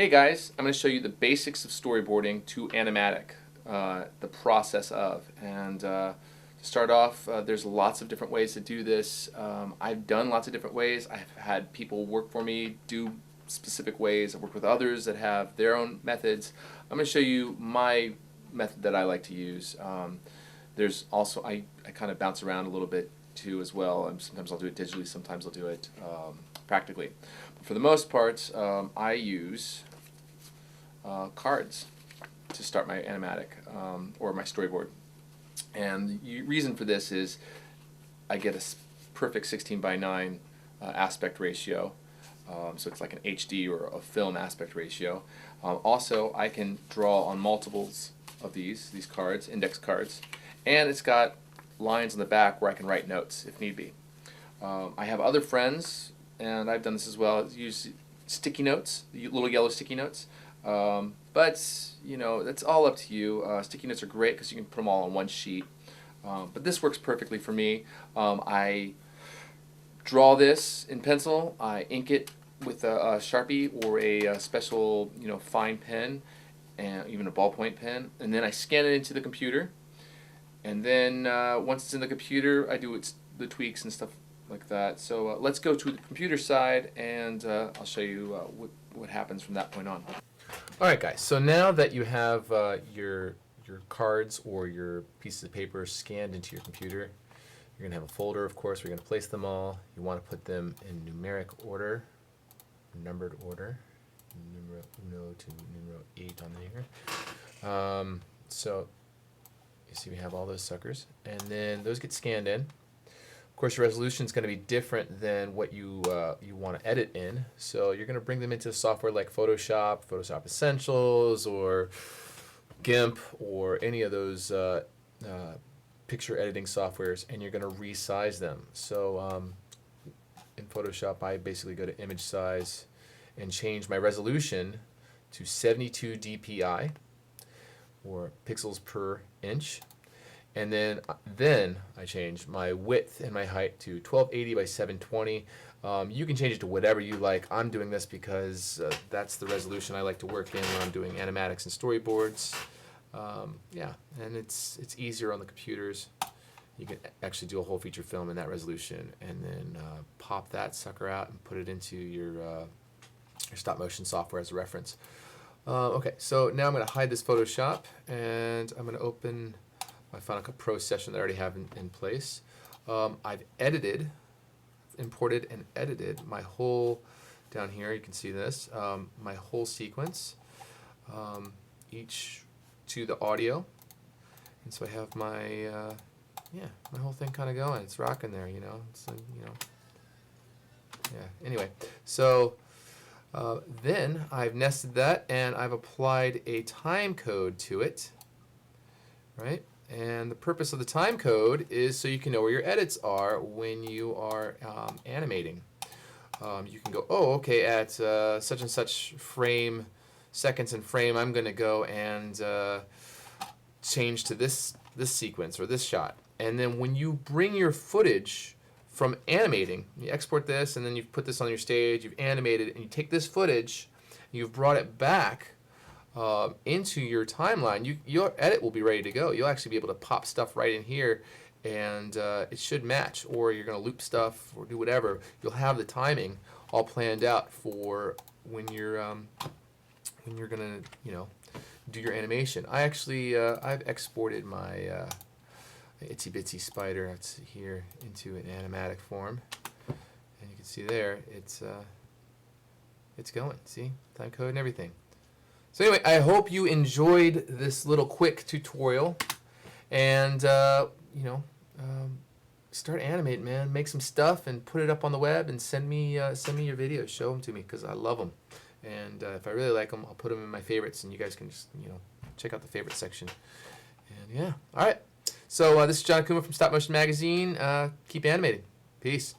Hey guys, I'm going to show you the basics of storyboarding to Animatic, the process of. And to start off, there's lots of different ways to do this. I've done lots of different ways. I've had people work for me do specific ways. I've worked with others that have their own methods. I'm going to show you my method that I like to use. There's also, I kind of bounce around a little bit too as well. Sometimes I'll do it digitally, sometimes I'll do it practically. But for the most part, I use cards to start my animatic or my storyboard. And the reason for this is I get a perfect 16:9 aspect ratio. So it's like an HD or a film aspect ratio. Also, I can draw on multiples of these cards, index cards, and it's got lines on the back where I can write notes if need be. I have other friends, and I've done this as well, use sticky notes, little yellow sticky notes. But you know, that's all up to you. Sticky notes are great because you can put them all on one sheet. But this works perfectly for me. I draw this in pencil. I ink it with a Sharpie or a special, fine pen, and even a ballpoint pen. And then I scan it into the computer. And then once it's in the computer, I do the tweaks and stuff like that. So let's go to the computer side, and I'll show you what happens from that point on. Alright guys, so now that you have your cards or your pieces of paper scanned into your computer, you're going to have a folder, of course, where you're going to place them all. You want to put them in numeric order, numbered order, numero uno to numero 8 on here. So you see we have all those suckers, and then those get scanned in. Of course, your resolution is going to be different than what you want to edit in. So you're going to bring them into software like Photoshop, Photoshop Essentials, or GIMP, or any of those picture editing softwares, and you're going to resize them. So in Photoshop, I basically go to image size and change my resolution to 72 dpi, or pixels per inch. And then I change my width and my height to 1280 by 720. You can change it to whatever you like. I'm doing this because that's the resolution I like to work in when I'm doing animatics and storyboards. Yeah, and it's easier on the computers. You can actually do a whole feature film in that resolution, and then pop that sucker out and put it into your stop motion software as a reference. Okay, so now I'm going to hide this Photoshop, and I'm going to open my Final Cut Pro session that I already have in place. I've imported and edited my whole, down here you can see this, my whole sequence, each to the audio. And so I have my, my whole thing kind of going. It's rocking there, It's, yeah, anyway. So then I've nested that, and I've applied a time code to it, right? And the purpose of the time code is so you can know where your edits are when you are animating. You can go, oh, okay, at such and such frame, seconds and frame, I'm going to go and change to this sequence or this shot. And then when you bring your footage from animating, you export this, and then you've put this on your stage, you've animated, and you take this footage, you've brought it back into your timeline, your edit will be ready to go. You'll actually be able to pop stuff right in here, and it should match, or you're going to loop stuff or do whatever. You'll have the timing all planned out for when you're going to do your animation. I actually I've exported my itsy bitsy spider that's here into an animatic form, and you can see there it's going. See, time code and everything. So anyway, I hope you enjoyed this little quick tutorial, and start animating, man. Make some stuff and put it up on the web, and send me your videos. Show them to me because I love them, and if I really like them, I'll put them in my favorites, and you guys can just check out the favorite section. And yeah, all right. So this is John Kuma from Stop Motion Magazine. Keep animating. Peace.